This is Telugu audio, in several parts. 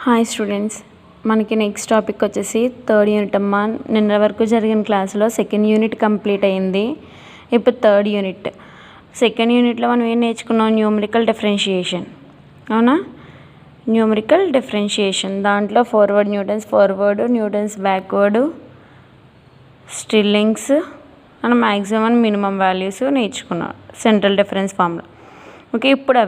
హాయ్ స్టూడెంట్స్, మనకి నెక్స్ట్ టాపిక్ వచ్చేసి థర్డ్ యూనిట్ అమ్మా. నిన్న వరకు జరిగిన క్లాస్లో సెకండ్ యూనిట్ కంప్లీట్ అయింది. ఇప్పుడు థర్డ్ యూనిట్. సెకండ్ యూనిట్లో మనం ఏం నేర్చుకున్నాం? Numerical differentiation. అవునా? న్యూమరికల్ డిఫరెన్షియేషన్ దాంట్లో forward Newton's backward, Stirling's and maximum and minimum values నేర్చుకున్నాం, సెంట్రల్ డిఫరెన్స్ ఫార్ములా. ఓకే, ఇప్పుడు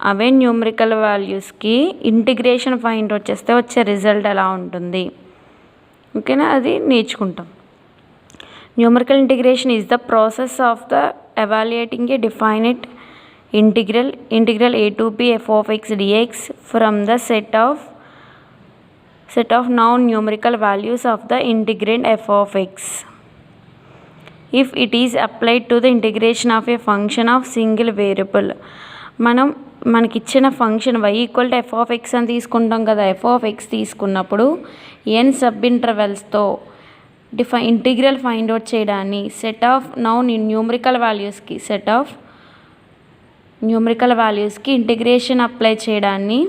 అవే న్యూమరికల్ వాల్యూస్కి ఇంటిగ్రేషన్ ఫైండ్ వచ్చేస్తే వచ్చే రిజల్ట్ ఎలా ఉంటుంది, ఓకేనా? అది నేర్చుకుంటాం. Numerical integration is the process of the evaluating a definite integral a to b f of x dx from the set of known numerical values of the integrand f of x if it is applied to the integration of a function of single variable. మనకిచ్చిన function y equal to F of X అని తీసుకుంటాం కదా. ఎఫ్ ఆఫ్ ఎక్స్ తీసుకున్నప్పుడు n సబ్ ఇంటర్వెల్స్తో ఇంటిగ్రల్ ఫైండ్ అవుట్ చేయడాన్ని సెట్ ఆఫ్ న్యూమరికల్ వాల్యూస్కి ఇంటిగ్రేషన్ అప్లై చేయడాన్ని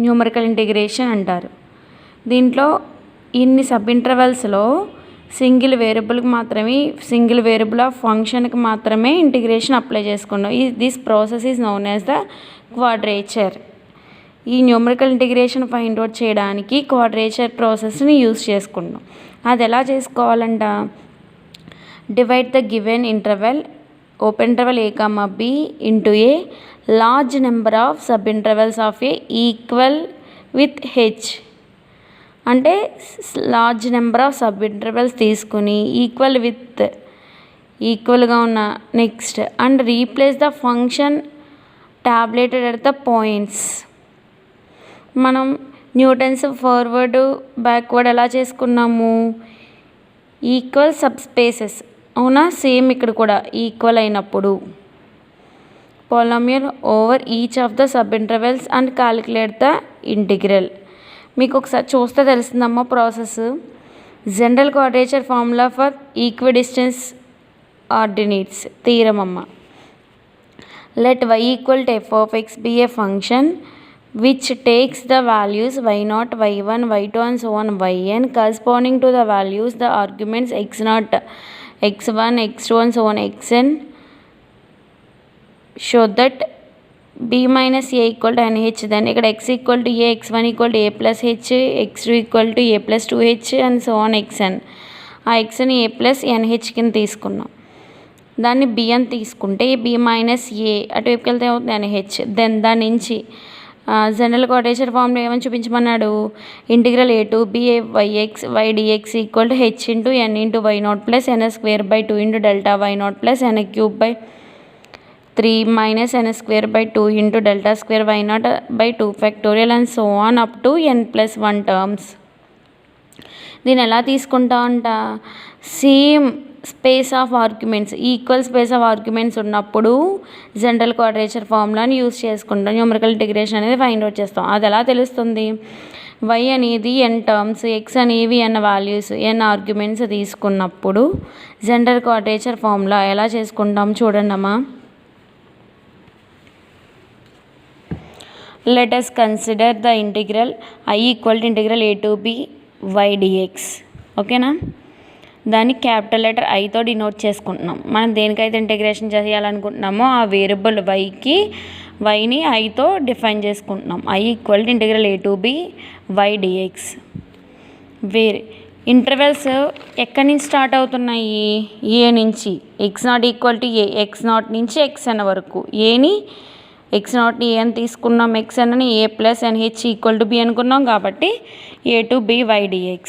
న్యూమరికల్ ఇంటిగ్రేషన్ అంటారు. దీంట్లో ఇన్ని సబ్ ఇంటర్వెల్స్లో సింగిల్ వేరియబుల్ ఆఫ్ ఫంక్షన్కి మాత్రమే ఇంటిగ్రేషన్ అప్లై చేసుకున్నాం. This process is known as the quadrature. ఈ న్యూమరికల్ ఇంటిగ్రేషన్ ఫైండ్ అవుట్ చేయడానికి క్వాడ్రేచర్ ప్రాసెస్ని యూజ్ చేసుకున్నాం. అది ఎలా చేసుకోవాలంట? Divide the given interval open interval a, b into a large number of sub intervals of a equal with H. అంటే large number of sub intervals తీసుకుని ఈక్వల్గా ఉన్న next and replace the function tabulated at the points. మనం న్యూటన్స్ ఫార్వర్డ్ బ్యాక్వర్డ్ ఎలా చేసుకున్నాము? ఈక్వల్ సబ్ స్పేసెస్, అవునా? సేమ్ ఇక్కడ కూడా ఈక్వల్ అయినప్పుడు polynomial over each of the sub intervals and calculate the integral. మీకు ఒకసారి చూస్తే తెలుస్తుందమ్మా process. General quadrature formula for ఈక్విడిస్టెన్స్ ordinates theorem అమ్మ. Let y equal to F of X be a function which takes the values y0, y1, y2 and so on yn corresponding to the values the arguments x0, x1, x2 and so on xn. Show that b minus a equal to nh. then ఇక్కడ x equal to a, x1 equal to a plus h, x2 equal to a plus 2h and so on xn. ఆ xని a plus nh కింద తీసుకున్నాం. దాన్ని b అని తీసుకుంటే b మైనస్ ఏ అటువైపుకి వెళ్తే ఏమవుతుంది? nh. దెన్ దాని నుంచి జనరల్ క్వాడ్రేచర్ ఫార్ములా ఏమని చూపించమన్నాడు? Integral a to b y dx equal to h into n into y0 plus n square by 2 into delta y0 plus n cube by 3 minus n square by 2 into delta square y0 by 2 factorial and so on up to n+1 terms. దీన్ని ఎలా తీసుకుంటా అంట? Same space of arguments, equal space of arguments ఉన్నప్పుడు జనరల్ క్వాడ్రేచర్ ఫార్ములాని యూజ్ చేసుకుంటాం. న్యూమరికల్ ఇంటిగ్రేషన్ అనేది ఫైండ్ అవుట్ చేస్తాం. అది ఎలా తెలుస్తుంది? y అనేది n టర్మ్స్, x అనేవి n వాల్యూస్, n ఆర్గ్యుమెంట్స్ తీసుకున్నప్పుడు జనరల్ క్వాడ్రేచర్ ఫార్ములా ఎలా చేసుకుంటాం చూడండి అమ్మా. Let us consider the integral I equal to integral a to b y dx. ఓకేనా? దాన్ని క్యాపిటల్ లెటర్ ఐతో డినోట్ చేసుకుంటున్నాం. మనం దేనికైతే ఇంటిగ్రేషన్ చేయాలనుకుంటున్నామో ఆ వేరియబుల్ వైని ఐతో డిఫైన్ చేసుకుంటున్నాం. I equal to integral a to b y dx. Intervals ఎక్కడి నుంచి స్టార్ట్ అవుతున్నాయి? ఏ నుంచి. x0 equal to A, x0 నుంచి xn వరకు. ఏని x0ని ఏ అని తీసుకున్నాం, xn అని a plus nh equal to b అనుకున్నాం కాబట్టి a to b y dx.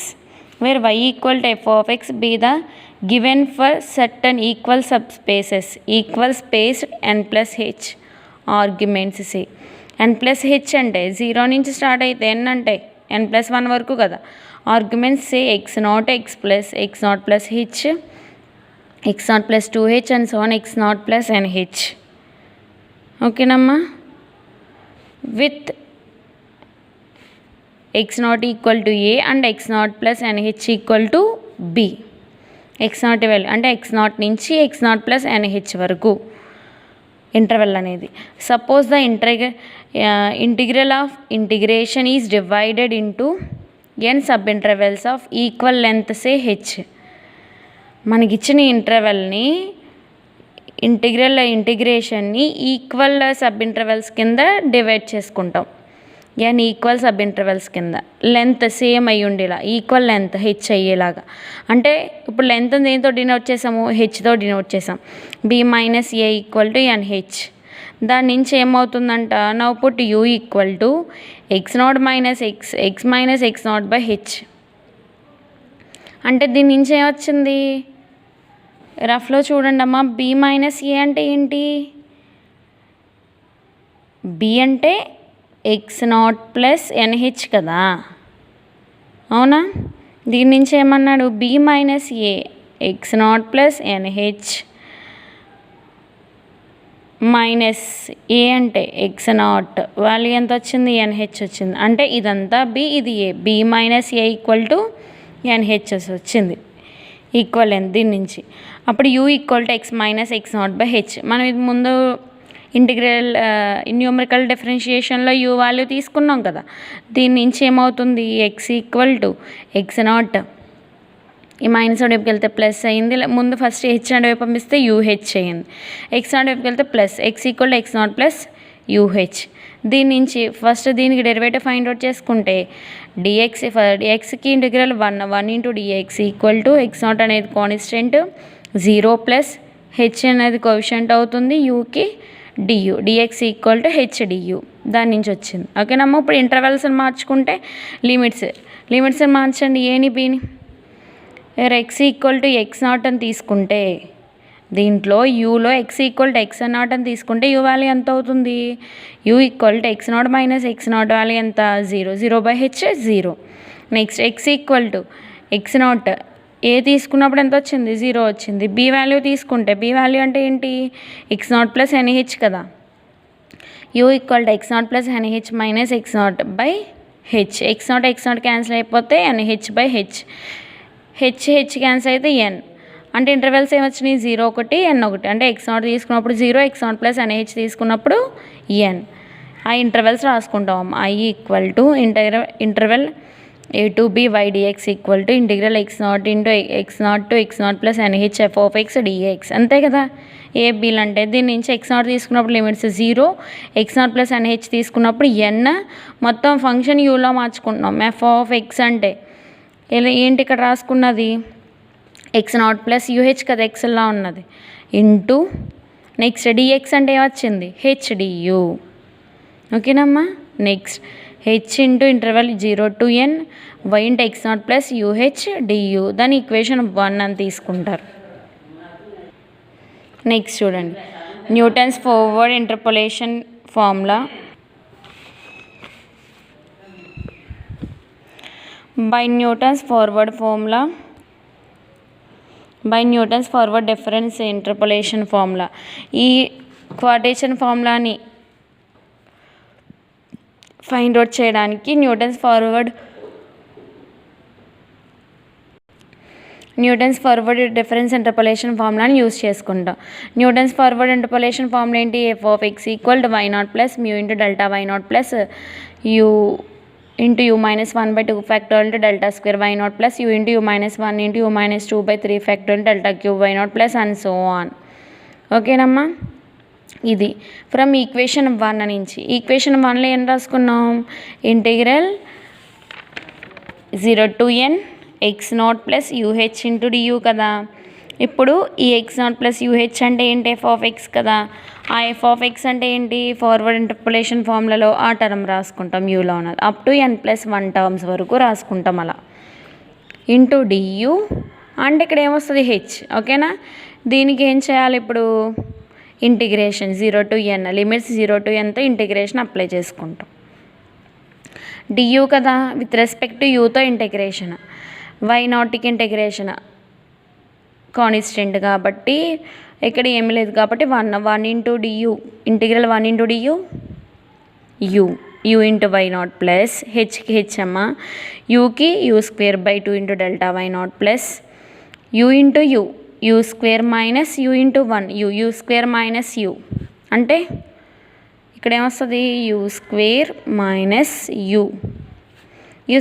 where y equal to f of x be the given for certain equal subspaces, equal spaced n plus h arguments. say n plus h అంటే 0 నుంచి స్టార్ట్ అయితే n అంటే n+1 వరకు కదా. Arguments say x0 x plus x0 plus h, x0 plus 2h and so on x0 plus nh. ఓకేనమ్మా? With x0 equal to a and x0 plus nh equal to b. x0 value అంటే x0 నుంచి x0 ప్లస్ nh వరకు. ఇంటర్వెల్ అనేది. Suppose the integral of integration is divided into N sub intervals of equal length say H. మనకిచ్చిన ఇంటర్వెల్ని ఇంటిగ్రేషన్ని ఈక్వల్ సబ్ ఇంటర్వెల్స్ కింద డివైడ్ చేసుకుంటాం. ఎన్ ఈక్వల్ సబ్ ఇంటర్వెల్స్ కింద లెంత్ సేమ్ అయ్యి ఉండేలా, ఈక్వల్ లెంత్ హెచ్ అయ్యేలాగా. అంటే ఇప్పుడు లెంత్ దేంతో డినోట్ చేసాము, హెచ్తో డినోట్ చేసాం. B minus A equal to N H. దాని నుంచి ఏమవుతుందంట, now put U equal to X naught minus X minus X naught by H. అంటే దీని నుంచి ఏమొచ్చింది, రఫ్లో చూడండి అమ్మా. బి మైనస్ ఏ అంటే ఏంటి, బి అంటే ఎక్స్ నాట్ ప్లస్ ఎన్హెచ్ కదా, అవునా. దీని నుంచి ఏమన్నాడు, B minus A X not plus N H minus A అంటే ఎక్స్ నాట్ వాల్యూ ఎంత వచ్చింది, ఎన్హెచ్ వచ్చింది. అంటే ఇదంతా బి, ఇది A. B minus A equal to N H వచ్చింది, ఈక్వల్ ఎంత దీని నుంచి. అప్పుడు U equal to X minus X naught by H. మనం ఇది ముందు ఇంటిగ్రల్ న్యూమరికల్ డిఫరెన్షియేషన్లో యూ వాల్యూ తీసుకున్నాం కదా. దీని నుంచి ఏమవుతుంది, X equal to X naught, ఈ మైనస్ వైపుకి వెళ్తే ప్లస్ అయింది. ముందు ఫస్ట్ హెచ్ నాట్ వైపు పంపిస్తే యూహెచ్ అయింది. ఎక్స్ నాట్ వైపుకి వెళ్తే plus, X equal to X not plus U H. దీని నుంచి ఫస్ట్ దీనికి డెరివేటివ్ ఫైండ్ అవుట్ చేసుకుంటే డిఎక్స్కి integral 1 into D X equal to X naught అనేది కాన్స్టెంట్ 0 ప్లస్ హెచ్ అనేది కోఎఫిషియంట్ అవుతుంది, యూకి D U, D X equal to H D U. దాని నుంచి వచ్చింది. ఓకేనమ్మా. ఇప్పుడు ఇంటర్వెల్స్ని మార్చుకుంటే లిమిట్స్ని మార్చండి, ఏని బీని. X equal to X naught అని తీసుకుంటే దీంట్లో యూలో X equal to X naught అని తీసుకుంటే యూ వాల్యూ ఎంత అవుతుంది, U equal to X naught minus X naught value ఎంత, 0 by H 0. Next X equal to X naught A తీసుకున్నప్పుడు ఎంత వచ్చింది, 0 వచ్చింది. బి వాల్యూ తీసుకుంటే బి వాల్యూ అంటే ఏంటి, ఎక్స్ నాట్ ప్లస్ ఎన్హెచ్ కదా. U equal to X not plus N H minus X naught by H. X naught cancel అయిపోతే N H by H. H cancel అయితే ఎన్. అంటే ఇంటర్వెల్స్ ఏమొచ్చినాయి, 0 ఒకటి ఎన్ ఒకటి. అంటే ఎక్స్ నాట్ తీసుకున్నప్పుడు 0, ఎక్స్ నాట్ ప్లస్ ఎన్హెచ్ తీసుకున్నప్పుడు ఎన్. ఆ ఇంటర్వెల్స్ రాసుకుంటాం. I equal to interval a to b y dx equal to integral X naught into X naught to X not plus NH F of X DX. అంతే కదా. ఏ బీలు అంటే దీని నుంచి ఎక్స్ నాట్ తీసుకున్నప్పుడు limits 0, X not plus NH తీసుకున్నప్పుడు ఎన్, మొత్తం ఫంక్షన్ యూలో మార్చుకుంటున్నాం. ఎఫ్ ఆఫ్ ఎక్స్ అంటే ఏంటి ఇక్కడ రాసుకున్నది, ఎక్స్ నాట్ ప్లస్ యూహెచ్ కదా, ఎక్స్లా ఉన్నది, ఇంటూ నెక్స్ట్ డిఎక్స్ అంటే ఏమొచ్చింది, హెచ్ డియు. ఓకేనమ్మా. Next H into interval 0 to n Y into X not plus U H D U. దాని ఈక్వేషన్ 1 అని తీసుకుంటారు. నెక్స్ట్ చూడండి, Newton's forward interpolation formula. By Newton's forward difference interpolation formula. ఈ క్వాడ్రేచర్ ఫార్ములాని ఫైండ్ అవుట్ చేయడానికి న్యూటన్స్ ఫార్వర్డ్ డిఫరెన్స్ ఇంటర్పోలేషన్ ఫార్ములాని యూస్ చేసుకుంటాం. న్యూటన్స్ ఫార్వర్డ్ ఇంటర్పోలేషన్ ఫార్ములా ఏంటి, F of X equal to Y not plus mu into delta why not plus you into you minus 1/2 factorial into delta square why not plus you into you minus 1 into you minus 2/3 factorial delta cube why not plus and so on. ఓకేనమ్మా. ఇది ఫ్రమ్ ఈక్వేషన్ 1 నుంచి. ఈక్వేషన్ 1లో ఏం రాసుకున్నాం, integral 0 to n x not plus u h into d u కదా. ఇప్పుడు ఈ ఎక్స్ నాట్ ప్లస్ యూహెచ్ అంటే ఏంటి, ఎఫ్ ఆఫ్ ఎక్స్ కదా. ఆ ఎఫ్ ఆఫ్ ఎక్స్ అంటే ఏంటి, ఫార్వర్డ్ ఇంటర్పోలేషన్ ఫార్ములాలో ఆ టర్మ్ రాసుకుంటాం, యూలో ఉన్నది. అప్ టు n+1 టర్మ్స్ వరకు రాసుకుంటాం అలా. ఇంటూ డియూ అంటే ఇక్కడ ఏమొస్తుంది, హెచ్. ఓకేనా. దీనికి ఏం చేయాలి ఇప్పుడు, integration 0 to n, limits 0 to nతో ఇంటిగ్రేషన్ అప్లై చేసుకుంటాం. డియూ కదా, విత్ రెస్పెక్ట్ టు యూతో ఇంటిగ్రేషన్, వై నాట్కి ఇంటిగ్రేషన్ కాన్స్టెంట్ కాబట్టి ఇక్కడ ఏమీ లేదు కాబట్టి 1 into d u, integral 1 into d u u into why not plus హెచ్కి హెచ్ అమ్మ, యూకి u²/2 into delta why not plus you into u square minus u into 1 u square minus u అంటే ఇక్కడ ఏమొస్తుంది u square minus u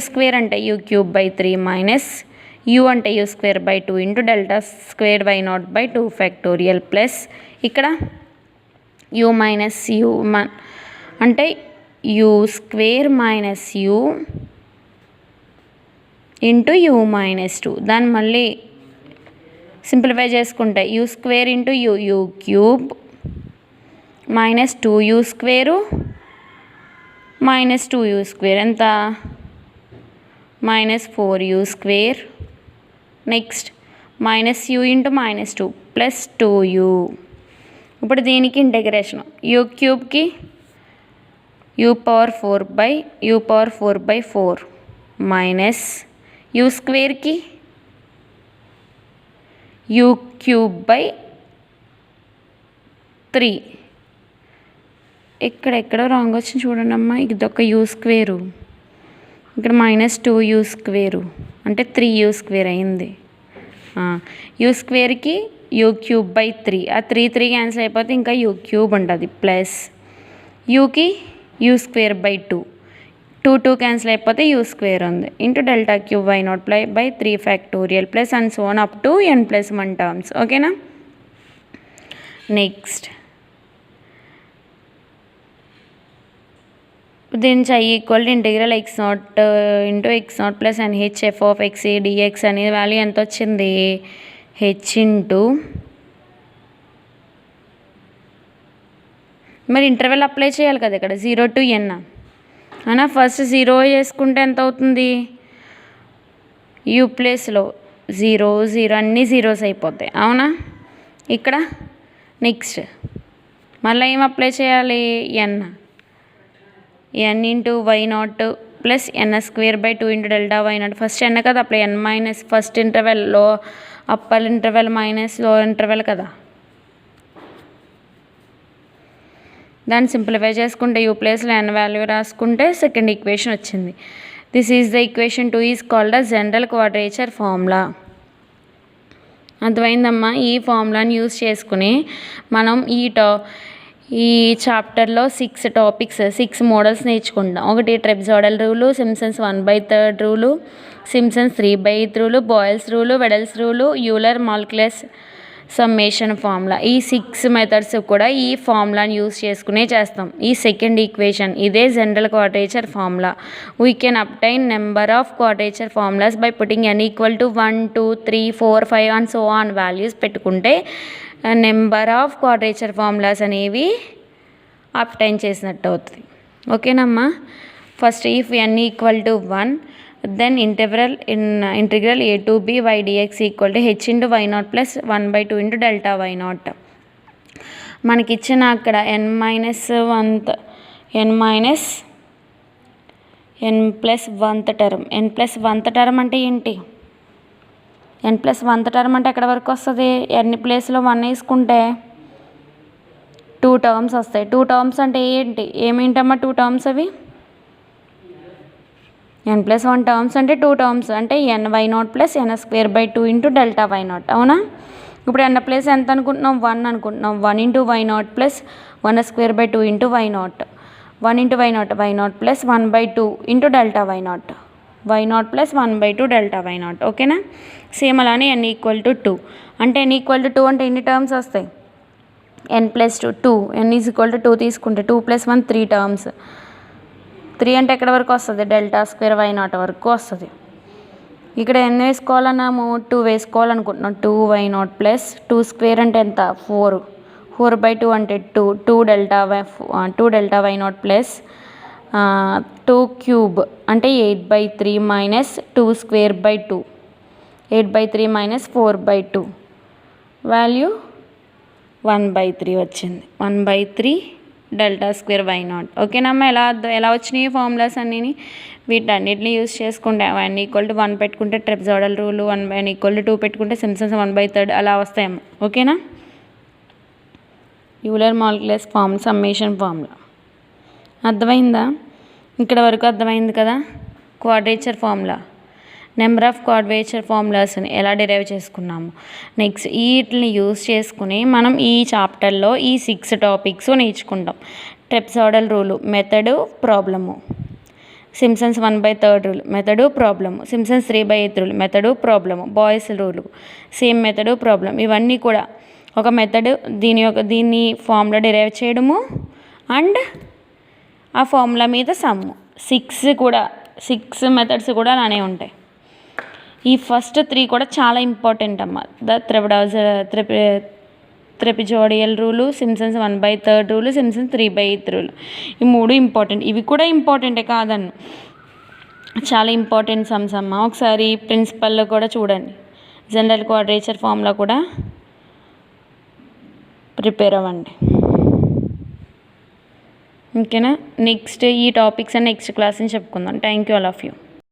square అంటే u cube by 3 minus u అంటే u square by 2 into delta square why not by 2 factorial plus ఇక్కడ యూ మైనస్ యూ అంటే u square minus u into you minus 2 దాన్ని మళ్ళీ సింప్లిఫై చేసుకుంటే u square into u cube minus 2u square minus 2u square ఎంత minus 4u square next minus u into minus 2 plus 2u ఇప్పుడు దీనికి ఇంటిగ్రేషన్ యూ క్యూబ్కి you power 4 by 4 minus u స్క్వేర్కి యూ క్యూబ్ బై 3 ఎక్కడెక్కడో రాంగ్ వచ్చింది చూడండి అమ్మా ఇదొక యూ స్క్వేరు ఇక్కడ మైనస్ 2u స్క్వేరు అంటే 3u స్క్వేర్ అయింది యూ స్క్వేర్కి యూ క్యూబ్ బై 3 ఆ 3 క్యాన్సిల్ అయిపోతే ఇంకా యూ క్యూబ్ ఉంటుంది ప్లస్ యూకి యూ స్క్వేర్ బై 2 క్యాన్సిల్ అయిపోతే యూ స్క్వేర్ ఉంది into delta cube why not by 3 factorial plus and so on up to n+1 terms ఓకేనా నెక్స్ట్ దీని I equal to integral x0 into x0 plus nh f of x dx అనేది వాల్యూ ఎంత వచ్చింది h ఇంటూ మరి ఇంటర్వెల్ అప్లై చేయాలి కదా ఇక్కడ 0 to n అవునా ఫస్ట్ 0 చేసుకుంటే ఎంత అవుతుంది యూ ప్లేస్లో 0 అన్నీ జీరోస్ అయిపోతాయి అవునా ఇక్కడ నెక్స్ట్ మళ్ళీ ఏం అప్లై చేయాలి n into why not plus n square by 2 into delta why not first n కదా అప్పుడు n మైనస్ ఫస్ట్ ఇంటర్వెల్లో upper interval minus low interval కదా దాన్ని సింప్లిఫై చేసుకుంటే యూ ప్లేస్లో n వాల్యూ రాసుకుంటే సెకండ్ ఈక్వేషన్ వచ్చింది this is the equation 2 is called the general quadrature formula అర్థమైందమ్మా ఈ ఫార్ములాని యూజ్ చేసుకుని మనం ఈ చాప్టర్లో 6 మోడల్స్ నేర్చుకుంటాం ఒకటి trapezoidal rule Simpson's 1/3 rule Simpson's 3/8 rule Boole's rule Weddle's rule Euler Maclaurin summation formula ఈ 6 మెథడ్స్ కూడా ఈ ఫార్ములాని యూజ్ చేసుకునే చేస్తాం ఈ సెకండ్ ఈక్వేషన్ ఇదే general quadrature formula we can obtain number of quadrature formulas by putting n equal to 1 2 3 4 5 and so on values పెట్టుకుంటే నెంబర్ ఆఫ్ క్వాడ్రేచర్ ఫార్ములాస్ అనేవి అబ్టైన్ చేసినట్టు అవుతుంది ఓకేనమ్మా first if n equal to 1 then integral a to b y dx equal to h into why not plus 1/2 into delta why naught మనకి ఇచ్చిన అక్కడ n plus 1th term n plus 1th term అంటే ఏంటి n ప్లస్ 1th టర్మ్ అంటే ఎక్కడ వరకు వస్తుంది n ప్లేస్లో 1 వేసుకుంటే 2 టర్మ్స్ వస్తాయి 2 టర్మ్స్ అంటే ఏమేంటమ్మా 2 టర్మ్స్ అవి n+1 టర్మ్స్ అంటే 2 టర్మ్స్ అంటే n Y not plus n square by 2 into delta why naught అవునా ఇప్పుడు n ప్లేస్ ఎంత అనుకుంటున్నాం 1 అనుకుంటున్నాం 1 into why not plus 1 square by 2 into why naught 1 into why not plus 1/2 into delta why not plus 1/2 delta why naught ఓకేనా సేమ్ అలానే n ఈక్వల్ టు 2 అంటే n ఈక్వల్ టు 2 అంటే ఎన్ని టర్మ్స్ వస్తాయి n plus 2 n is equal to 2 తీసుకుంటే 2 + 1 3 టర్మ్స్ 3 అంటే ఎక్కడ వరకు వస్తుంది డెల్టా స్క్వేర్ వై నాట్ వరకు వస్తుంది ఇక్కడ n వేసుకోవాలన్నాము 2 వేసుకోవాలనుకుంటున్నాం 2 వై నాట్ ప్లస్ 2 స్క్వేర్ అంటే ఎంత 4/2 అంటే 2 delta why not plus 2 cube అంటే 8/3 minus 2 square by 2 8/3 minus 4/2 value 1/3 వచ్చింది 1/3 డెల్టా స్క్వేర్ వై నాట్ ఓకేనమ్మా ఎలా వచ్చినాయి ఫార్ములాస్ అన్నీ వీటన్నిటిని యూజ్ చేసుకుంటే n ఈక్వల్ టు 1 పెట్టుకుంటే ట్రెప్జాయిడల్ రూలు n ఈక్వల్ టు 2 పెట్టుకుంటే సింప్సన్స్ 1/3 అలా వస్తాయమ్మా ఓకేనా యూలర్ మాలిక్యులర్ సమ్మేషన్ ఫార్ములా అర్థమైందా ఇక్కడ వరకు అర్థమైంది కదా quadrature formula number of quadrature ఫార్ములాస్ని ఎలా డిరైవ్ చేసుకున్నాము. నెక్స్ట్ వీటిని యూజ్ చేసుకుని మనం ఈ చాప్టర్లో ఈ 6 టాపిక్స్ నేర్చుకుంటాం. Trapezoidal rule, method, problem, Simpson's 1/3 rule, method, problem, Simpson's 3/8 rule, method, problem, Boole's rule, same method, problem. ఇవన్నీ కూడా ఒక మెథడ్, దీన్ని ఫార్ములా డిరైవ్ చేయడము అండ్ ఆ ఫార్ములా మీద సమ్ము. 6 మెథడ్స్ కూడా అలానే ఉంటాయి. ఈ ఫస్ట్ 3 కూడా చాలా ఇంపార్టెంట్ అమ్మ. Trapezoidal rule, Simpson's 1/3 rule, Simpson's 3/8 rule, ఈ 3 ఇంపార్టెంట్. ఇవి కూడా ఇంపార్టెంటే కాదన్ను, చాలా ఇంపార్టెంట్ సమ్స్ అమ్మ. ఒకసారి ప్రిన్సిపల్లో కూడా చూడండి, జనరల్ క్వాడ్రేచర్ ఫార్ములా కూడా ప్రిపేర్ అవ్వండి. ఓకేనా. నెక్స్ట్ ఈ టాపిక్స్ అండ్ నెక్స్ట్ క్లాస్ అని చెప్పుకుందాం. Thank you all of you.